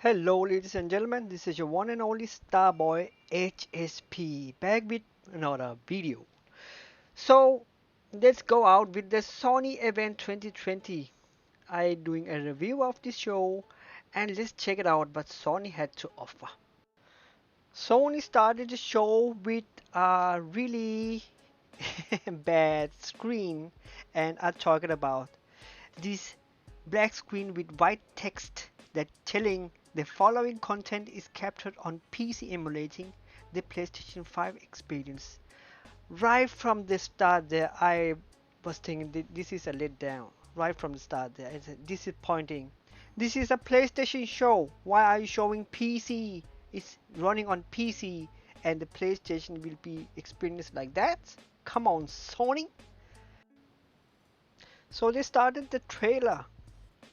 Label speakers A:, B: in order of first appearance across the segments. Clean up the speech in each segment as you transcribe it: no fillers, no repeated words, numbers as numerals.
A: Hello ladies and gentlemen, this is your one and only Starboy HSP back with another video. So let's go out with the Sony event 2020. I doing a review of this show and let's check it out what Sony had to offer. Sony started the show with a really bad screen, and I'm talking about this black screen with white text that telling the following content is captured on PC emulating the PlayStation 5 experience. Right from the start there, I was thinking this is a letdown. Right from the start there, it's disappointing. This is a PlayStation show. Why are you showing PC? It's running on PC and the PlayStation will be experienced like that? Come on, Sony. So they started the trailer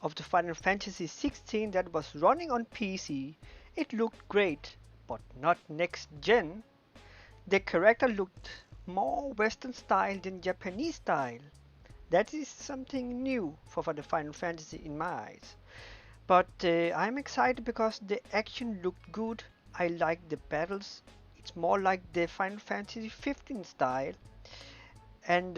A: of the Final Fantasy 16 that was running on PC. It looked great, but not next gen. The character looked more Western style than Japanese style. That is something new for the Final Fantasy in my eyes. But I'm excited because the action looked good. I like the battles. It's more like the Final Fantasy 15 style. And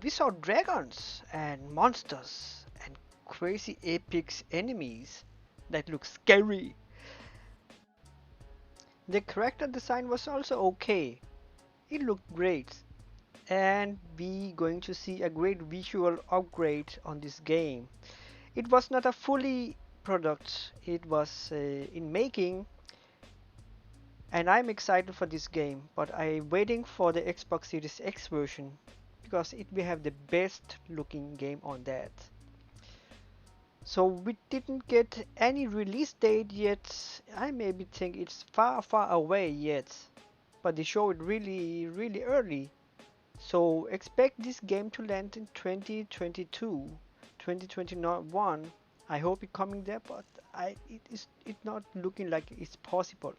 A: we saw dragons and monsters and crazy epic enemies that look scary. The character design was also okay. It looked great. And we going to see a great visual upgrade on this game. It was not a fully product. It was in making, and I'm excited for this game, but I'm waiting for the Xbox Series X version because it will have the best looking game on that. So we didn't get any release date yet. I maybe think it's far away yet, but they show it really early. So expect this game to land in 2022, 2021. I hope it's coming there, but it's not looking like it's possible.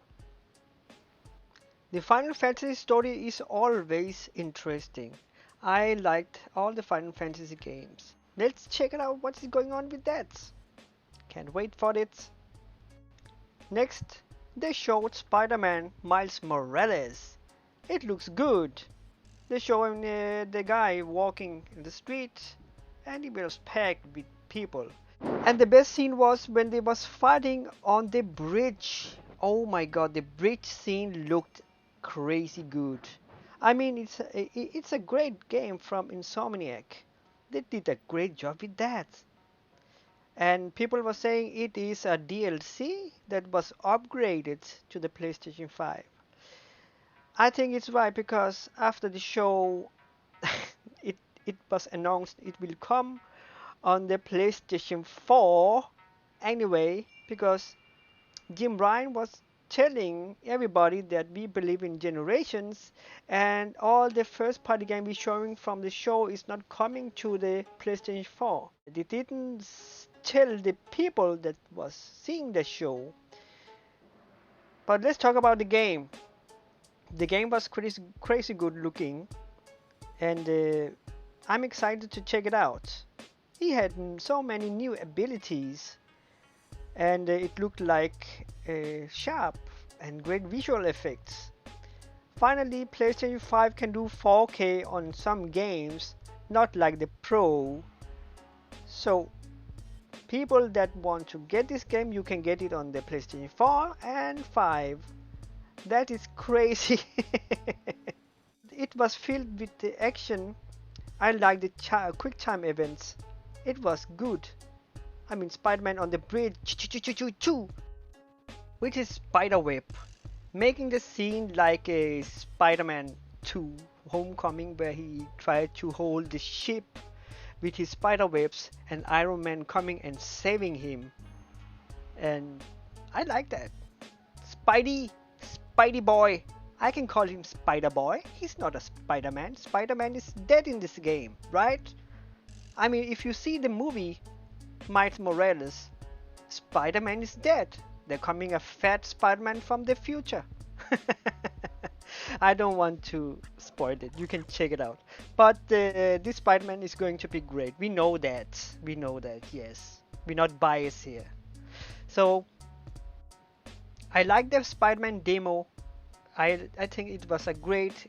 A: The Final Fantasy story is always interesting. I liked all the Final Fantasy games. Let's check it out what's going on with that. Can't wait for it. Next, they showed Spider-Man Miles Morales. It looks good. They show him the guy walking in the street and he was packed with people. And the best scene was when they was fighting on the bridge. Oh my god, the bridge scene looked crazy good. I mean, it's a great game from Insomniac. They did a great job with that. And people were saying it is a DLC that was upgraded to the PlayStation 5. I think it's right because after the show, it it was announced it will come on the PlayStation 4 anyway, because Jim Ryan was telling everybody that we believe in generations and all the first party game we're showing from the show is not coming to the PlayStation 4. They didn't tell the people that was seeing the show. But let's talk about the game. The game was crazy good looking, and I'm excited to check it out. He had so many new abilities, and it looked like sharp and great visual effects. Finally, PlayStation 5 can do 4K on some games, not like the Pro. So, people that want to get this game, you can get it on the PlayStation 4 and 5. That is crazy. It was filled with the action. I like the quick time events. It was good. I mean, Spider-Man on the bridge, with his spider web, making the scene like a Spider-Man 2 Homecoming, where he tried to hold the ship with his spider webs and Iron Man coming and saving him. And I like that. Spidey boy. I can call him Spider Boy. He's not a Spider-Man. Spider-Man is dead in this game, right? I mean, if you see the movie Miles Morales, Spider-Man is dead. They're coming a fat Spider-Man from the future. I don't want to spoil it. You can check it out. But this Spider-Man is going to be great. We know that. We know that, yes. We're not biased here. So, I like the Spider-Man demo. I think it was a great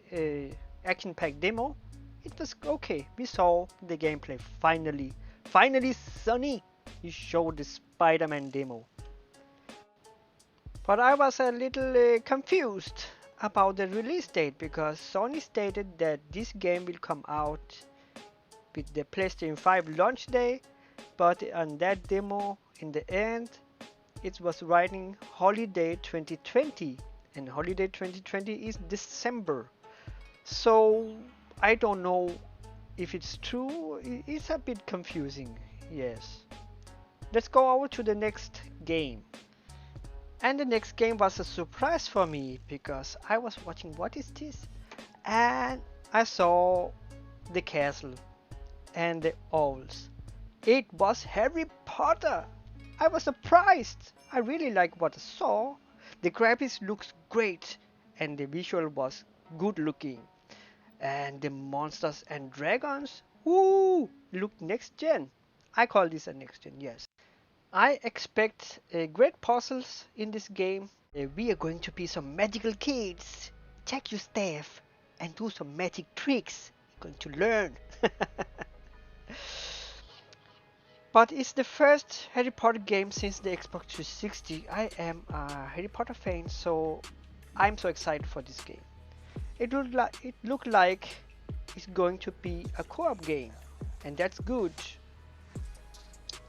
A: action-packed demo. It was okay. We saw the gameplay finally. Finally, Sony, you showed the Spider-Man demo. But I was a little confused about the release date because Sony stated that this game will come out with the PlayStation 5 launch day, but on that demo in the end it was writing holiday 2020, and holiday 2020 is December. So I don't know if it's true. It's a bit confusing. Yes. Let's go over to the next game. And the next game was a surprise for me because I was watching what is this? And I saw the castle and the owls. It was Harry Potter. I was surprised. I really like what I saw. The graphics looks great and the visual was good looking. And the monsters and dragons, woo, look next gen. I call this a next gen, yes. I expect great puzzles in this game. We are going to be some magical kids. Check your staff and do some magic tricks. You're going to learn. But it's the first Harry Potter game since the Xbox 360. I am a Harry Potter fan, so I'm so excited for this game. It looked like it's going to be a co-op game, and that's good.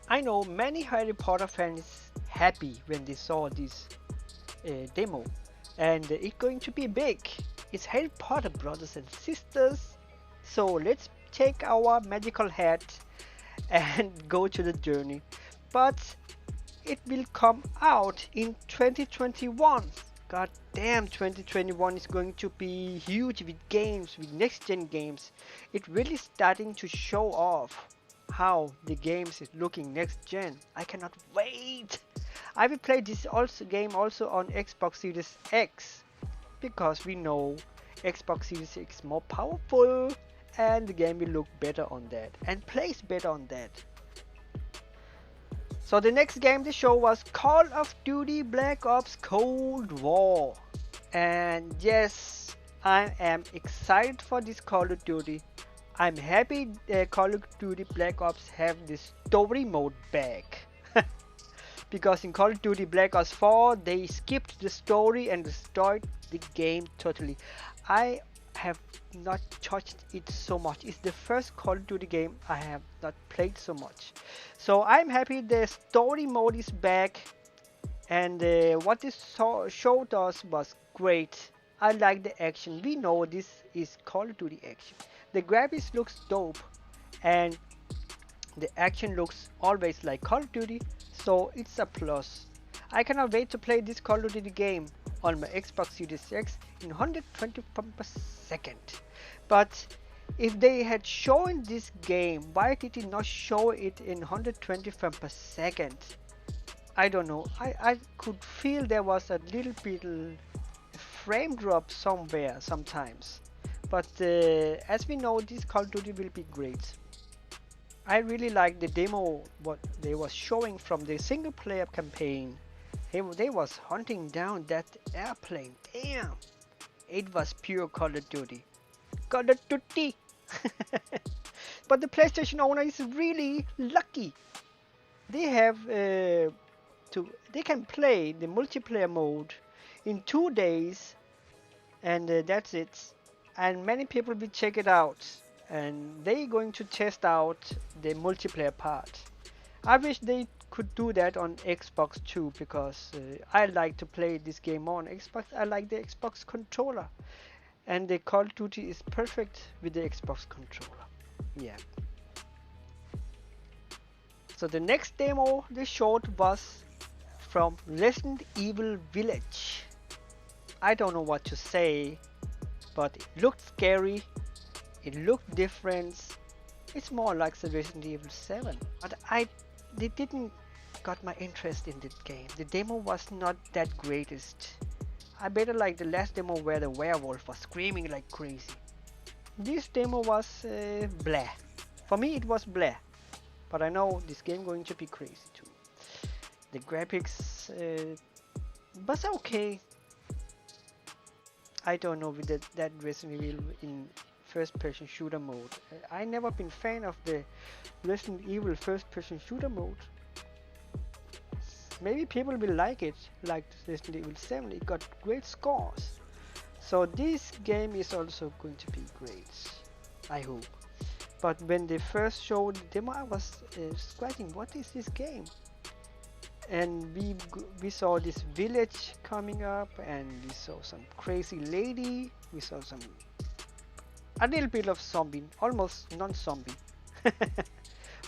A: I know many Harry Potter fans happy when they saw this demo, and it's going to be big. It's Harry Potter, brothers and sisters. So let's take our magical hat and go to the journey. But it will come out in 2021. God damn, 2021 is going to be huge with games, with next gen games. It's really starting to show off how the games is looking next gen. I cannot wait. I will play this game also on Xbox Series X because we know Xbox Series X is more powerful and the game will look better on that and plays better on that. So the next game they show was Call of Duty Black Ops Cold War. And yes, I am excited for this Call of Duty. I'm happy Call of Duty Black Ops have this story mode back. Because in Call of Duty Black Ops 4 they skipped the story and destroyed the game totally. I have not touched it so much. It's the first Call of Duty game I have not played so much. So I'm happy the story mode is back, and what this showed us was great. I like the action. We know this is Call of Duty action. The graphics looks dope and the action looks always like Call of Duty, so it's a plus. I cannot wait to play this Call of Duty game on my Xbox Series X in 120 frames per second. But if they had shown this game, why did they not show it in 120 frames per second? I don't know. I could feel there was a little bit frame drop somewhere sometimes. But as we know, this Call of Duty will be great. I really like the demo what they was showing from the single player campaign. They was hunting down that airplane. Damn, it was pure Call of Duty. Call of Duty. But the PlayStation owner is really lucky. They have they can play the multiplayer mode in 2 days, and that's it. And many people will check it out, and they're going to test out the multiplayer part. I wish they could do that on Xbox too, because I like to play this game on Xbox. I like the Xbox controller, and the Call of Duty is perfect with the Xbox controller. Yeah. So the next demo they showed was from Resident Evil Village. I don't know what to say, but it looked scary, it looked different. It's more like the Resident Evil 7, but they didn't got my interest in this game. The demo was not that greatest. I better like the last demo where the werewolf was screaming like crazy. This demo was blah. For me it was blah, but I know this game going to be crazy too. The graphics but okay. I don't know with that Resident Evil in first-person shooter mode. I never been fan of the Resident Evil first-person shooter mode. Maybe people will like it, like Resident Evil 7. It got great scores. So this game is also going to be great. I hope. But when they first showed the demo, I was scratching. What is this game? And we saw this village coming up, and we saw some crazy lady. We saw a little bit of zombie, almost non-zombie.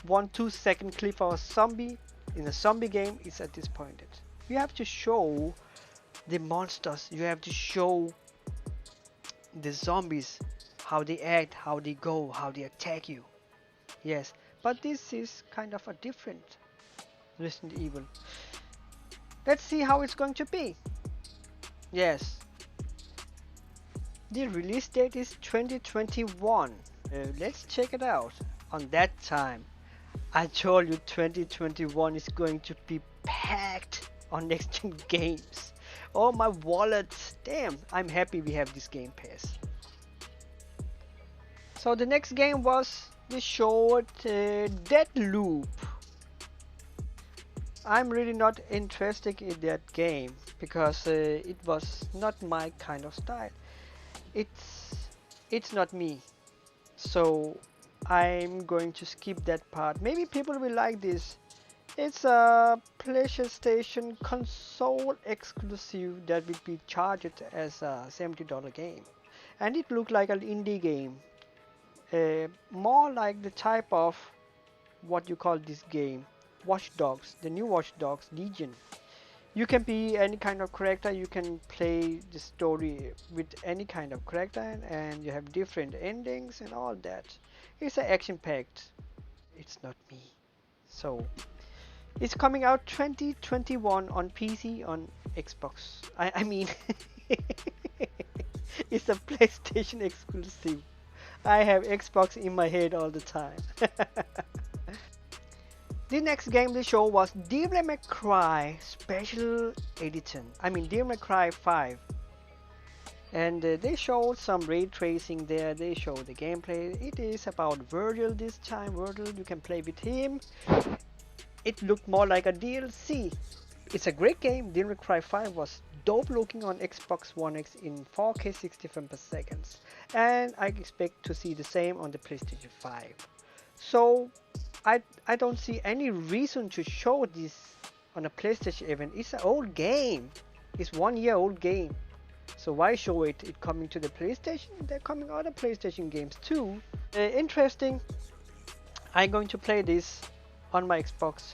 A: 1-2 second clip of a zombie in a zombie game is disappointed. You have to show the monsters. You have to show the zombies, how they act, how they go, how they attack you. Yes, but this is kind of a different Resident Evil. Let's see how it's going to be. Yes, the release date is 2021. Let's check it out. On that time, I told you 2021 is going to be packed on next gen games. Oh, my wallet. Damn, I'm happy we have this Game Pass. So the next game was the short Deadloop. I'm really not interested in that game because it was not my kind of style. It's not me. So I'm going to skip that part. Maybe people will like this. It's a PlayStation console exclusive that will be charged as a $70 game. And it looked like an indie game. More like the type of what you call this game, Watch Dogs, the new Watch Dogs Legion. You can be any kind of character, you can play the story with any kind of character, and you have different endings and all that. It's an action packed. It's not me. So it's coming out 2021 on PC, on Xbox. I mean, it's a PlayStation exclusive. I have Xbox in my head all the time. The next game they showed was Devil May Cry Special Edition. I mean Devil May Cry 5. And they showed some ray tracing there. They showed the gameplay. It is about Virgil this time. Virgil, you can play with him. It looked more like a DLC. It's a great game. Devil May Cry 5 was dope looking on Xbox One X in 4K 60 frames per second. And I expect to see the same on the PlayStation 5. So I don't see any reason to show this on a PlayStation event. It's an old game. It's 1 year old game. So why show it? It coming to the PlayStation? They're coming other PlayStation games too. Interesting. I'm going to play this on my Xbox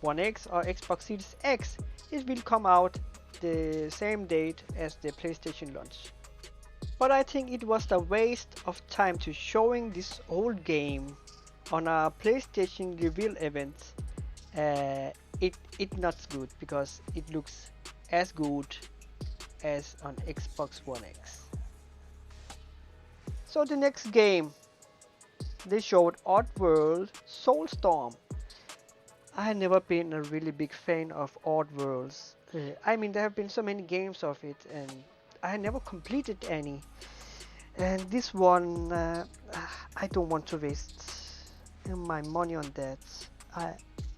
A: One X or Xbox Series X. It will come out the same date as the PlayStation launch. But I think it was a waste of time to showing this old game on a PlayStation reveal event. It not good because it looks as good as on Xbox One X. So the next game they showed Oddworld Soulstorm. I have never been a really big fan of Oddworlds. I mean there have been so many games of it and I never completed any. And this one I don't want to waste my money on that.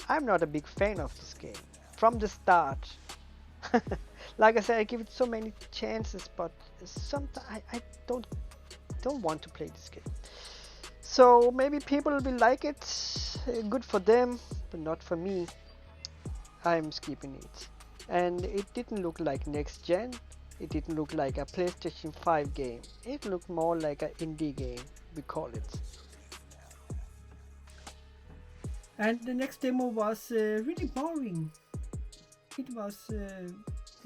A: I'm not a big fan of this game from the start. Like I said, I give it so many chances, but sometimes I don't want to play this game. So maybe people will like it. Good for them, but not for me. I'm skipping it. And it didn't look like next gen. It didn't look like a PlayStation 5 game. It looked more like an indie game, we call it. And the next demo was really boring. It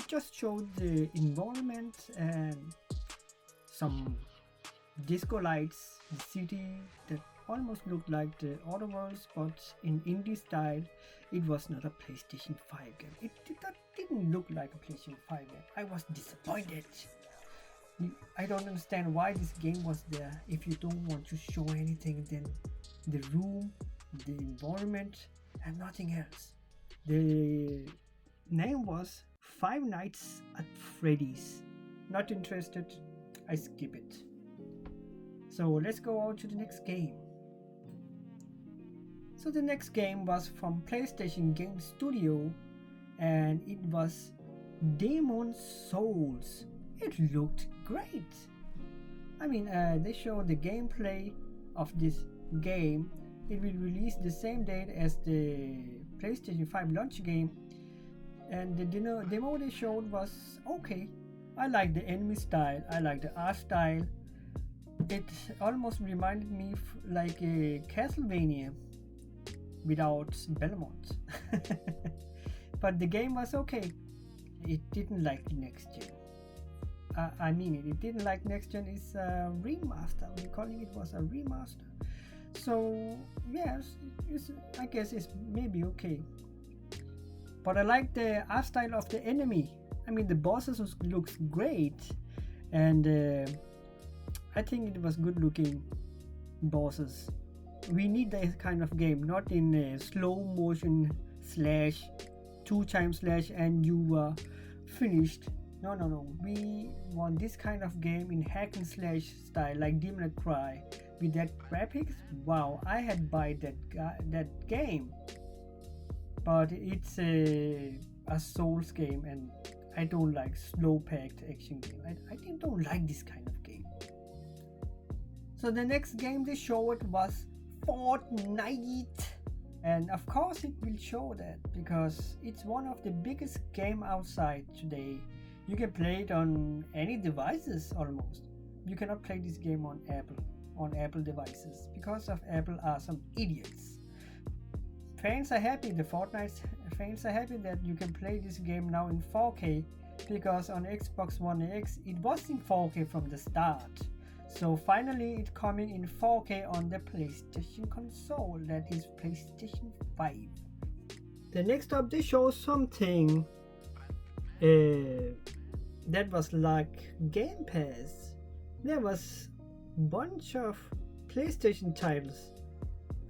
A: just showed the environment and some disco lights, the city that almost looked like the other worlds, but in indie style. It was not a PlayStation 5 game. It didn't look like a PlayStation 5 game. I was disappointed. I don't understand why this game was there. If you don't want to show anything, then the room, the environment, and nothing else. The name was
B: Five Nights at Freddy's. Not interested, I skip it. So let's go on to the next game. So the next game was from PlayStation Game Studio, and it was Demon Souls. It looked great. I mean, they showed the gameplay of this game. It will release the same date as the PlayStation 5 launch game, and the demo they showed was okay. I like the enemy style, I like the art style. It almost reminded me like a Castlevania without Belmont. But the game was okay. It didn't like the next gen. I mean it didn't like next gen is a remaster. We're calling it was a remaster. So yes, I guess it's maybe okay. But I like the art style of the enemy. I mean the bosses looks great, and I think it was good looking bosses. We need that kind of game, not in slow motion slash 2x slash and you are finished. No. We want this kind of game in hack and slash style, like Demon Cry with that graphics. Wow, I had buy that game. But it's a Souls game, and I don't like slow packed action game. I don't like this kind of game. So the next game they showed was Fortnite, and of course it will show that because it's one of the biggest game outside today. You can play it on any devices almost. You cannot play this game on Apple devices because of Apple are some idiots. Fans are happy, the Fortnite fans are happy that you can play this game now in 4K, because on Xbox One X it was in 4K from the start. So finally it's coming in 4K on the PlayStation console, that is PlayStation 5. The next up they show something that was like Game Pass. There was bunch of PlayStation titles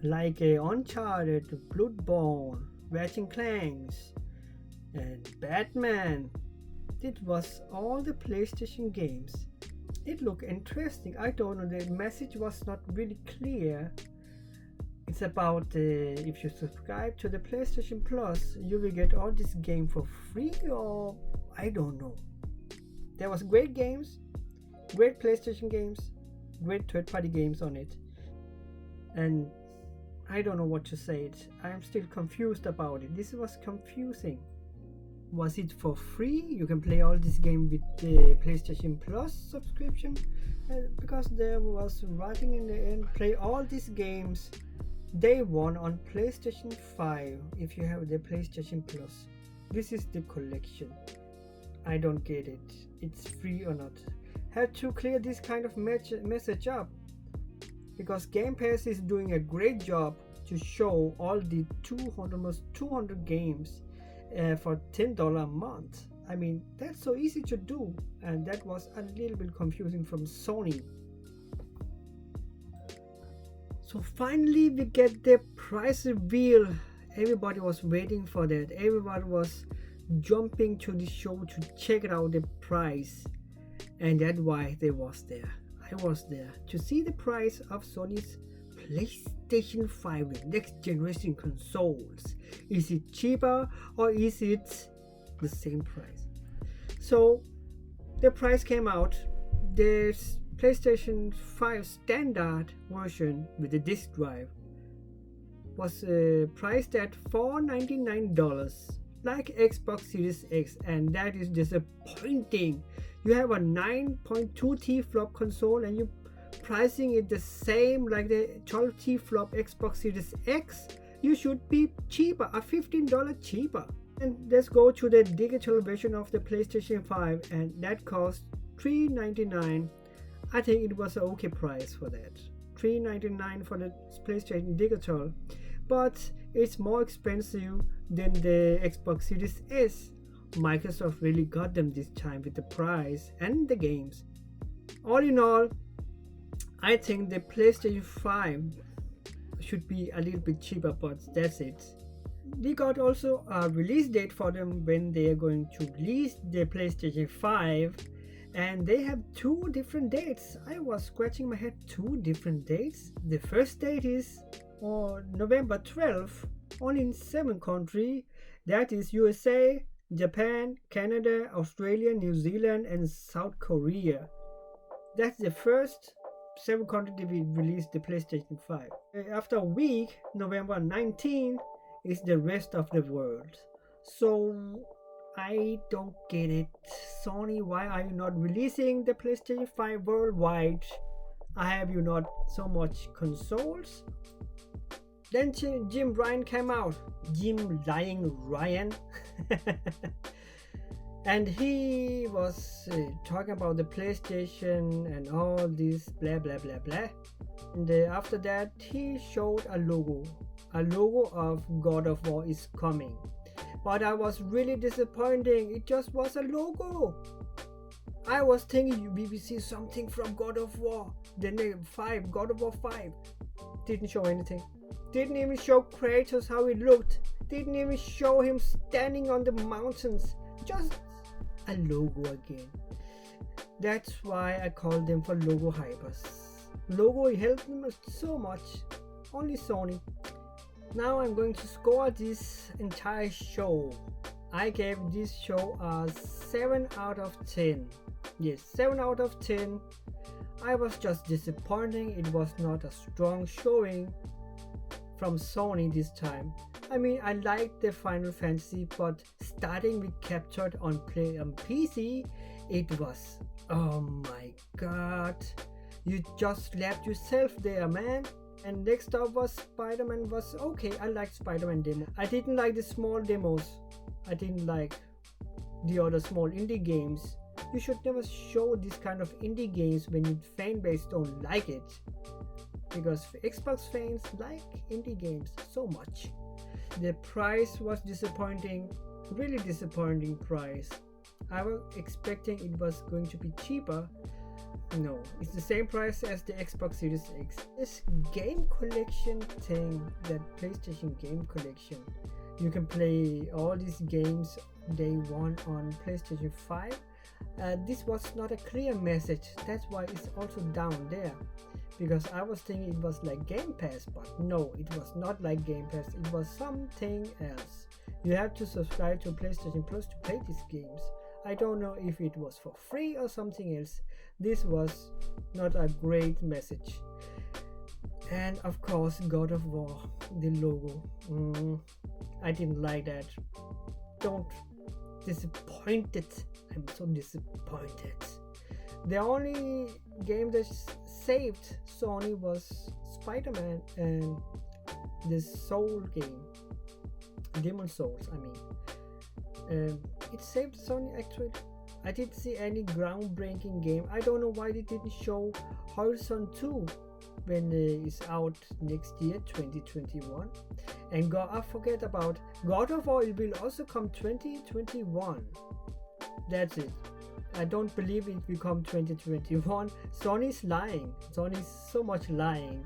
B: like Uncharted, Bloodborne, Ratchet & Clanks, and Batman. It was all the PlayStation games. It looked interesting. I don't know, the message was not really clear. It's about if you subscribe to the PlayStation Plus, you will get all this game for free, or I don't know. There was great games, great PlayStation games, great third-party games on it, and I don't know what to say. I'm still confused about it. This was confusing. Was it for free? You can play all this game with the PlayStation Plus subscription, because there was writing in the end, play all these games day one on PlayStation 5 if you have the PlayStation Plus. This is the collection. I don't get it. It's free or not. Had to clear this kind of message up, because Game Pass is doing a great job to show all the almost 200 games for $10 a month. I mean, that's so easy to do, and that was a little bit confusing from Sony. So finally we get the price reveal. Everybody was waiting for that. Everybody was jumping to the show to check out the price, and that's why they was there. I was there to see the price of Sony's PlayStation 5 with next generation consoles. Is it cheaper or is it the same price? So the price came out. The PlayStation 5 standard version with the disc drive was priced at $499 like Xbox Series X, and that is disappointing. You have a 9.2 T-flop console and you pricing it the same like the 12 T-flop Xbox Series X. You should be cheaper, a $15 cheaper. And let's go to the digital version of the PlayStation 5, and that cost $399. I think it was an okay price for that. $399 for the PlayStation Digital, but it's more expensive than the Xbox Series S. Microsoft really got them this time with the price and the games. All in all, I think the PlayStation 5 should be a little bit cheaper, but that's it. we got also a release date for them when they are going to release the PlayStation 5, and they have two different dates. I was scratching my head, two different dates. The first date is on November 12th, only in 7 countries, that is USA, Japan, Canada, Australia, New Zealand, and South Korea. That's the first 7 countries that will release the PlayStation 5. After a week, November 19th, is the rest of the world. So I don't get it. Sony, why are you not releasing the PlayStation 5 worldwide? Have you not so much consoles? Then Jim Ryan came out. Jim Lying Ryan. And he was talking about the PlayStation and all this blah blah blah blah. And after that he showed a logo of God of War is coming. But I was really disappointed. It just was a logo. I was thinking we will see something from God of War. The name 5, God of War 5. Didn't show anything. Didn't even show Kratos how he looked. Didn't even show him standing on the mountains. Just a logo again. That's why I call them for logo hypers. Logo helped them so much. Only Sony. Now I'm going to score this entire show. I gave this show a 7 out of 10. Yes, 7 out of 10. I was just disappointed. It was not a strong showing from Sony this time. I mean, I liked the Final Fantasy, but starting with Captured on PC, it was, oh my god, you just slapped yourself there, man. And next up was Spider-Man. Was okay. I liked Spider-Man demo. I didn't like the small demos. I didn't like the other small indie games. You should never show this kind of indie games when your fan base don't like it, because Xbox fans like indie games so much. The price was disappointing, really disappointing price. I was expecting it was going to be cheaper. No, it's the same price as the Xbox Series X. This game collection thing, that PlayStation game collection, you can play all these games day one on PlayStation 5. This was not a clear message. That's why it's also down there, because I was thinking it was like Game Pass, but no, it was not like Game Pass. It was something else. You have to subscribe to PlayStation Plus to play these games. I don't know if it was for free or something else. This was not a great message. And of course, God of War, the logo. I didn't like that. Don't disappointed. I'm so disappointed. The only game that saved Sony was Spider-Man and the Soul game, Demon Souls. I mean, it saved Sony actually. I didn't see any groundbreaking game. I don't know why they didn't show Horizon 2 when it's out next year, 2021. And I forget about God of War. It will also come 2021. That's it. I don't believe it will come 2021. Sony's lying. Sony's so much lying,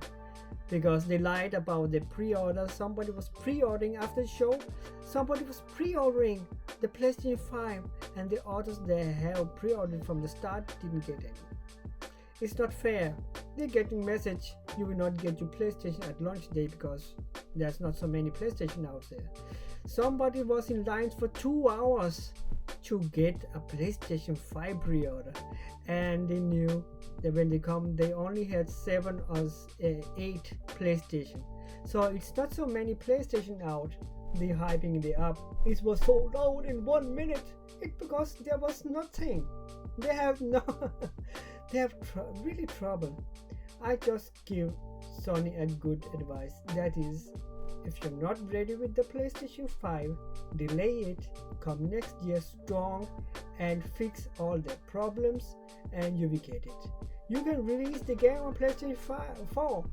B: because they lied about the pre-order. Somebody was pre-ordering after the show. Somebody was pre-ordering the PlayStation 5, and the others they have pre-ordered from the start didn't get any. It's not fair. They're getting message you will not get your PlayStation at launch day because there's not so many PlayStation out there. Somebody was in line for 2 hours to get a PlayStation 5 pre-order, and they knew that when they come they only had 7 or 8 PlayStation. So it's not so many PlayStation out. They're hyping it up. It was sold out in 1 minute. It's because there was nothing. They have really trouble. I just give Sony a good advice. That is, if you're not ready with the PlayStation 5, delay it, come next year strong and fix all the problems, and you will get it. You can release the game on PlayStation 4.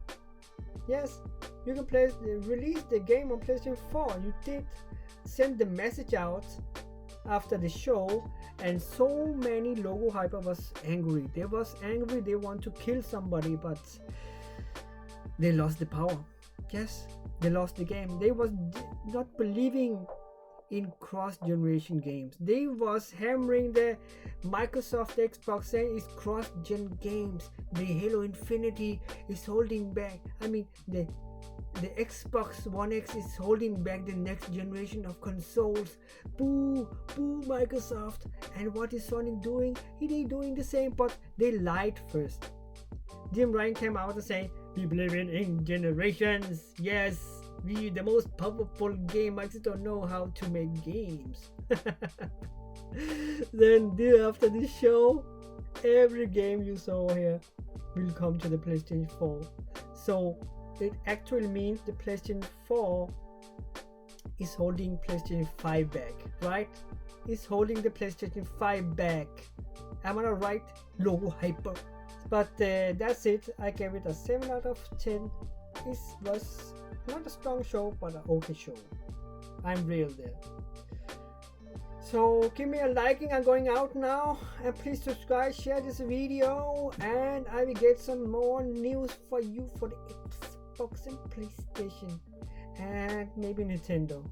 B: Yes, you can release the game on PlayStation 4. You did send the message out after the show, and so many logo hyper was angry. They was angry. They want to kill somebody, but they lost the power. yes, they lost the game. They was not believing in cross-generation games. They was hammering the Microsoft Xbox, saying it's cross-gen games. The Halo Infinity is holding back. I mean, the Xbox One X is holding back the next generation of consoles. Boo, boo, Microsoft. And what is Sony doing? They doing the same, but they lied first. Jim Ryan came out and say, we believe in generations. Yes, we the most powerful game. I just don't know how to make games. Then after this show, every game you saw here will come to the PlayStation 4. So it actually means the PlayStation 4 is holding PlayStation 5 back, right? It's holding the PlayStation 5 back. Am I not right? Low hyper. But that's it. I gave it a 7 out of 10. It was not a strong show, but an okay show. I'm real there. So give me a liking. I'm going out now, and please subscribe, share this video, and I will get some more news for you for the Xbox and PlayStation, and maybe Nintendo.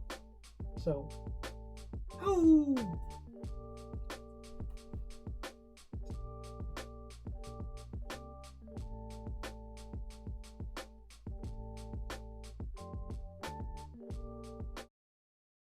B: So, oh.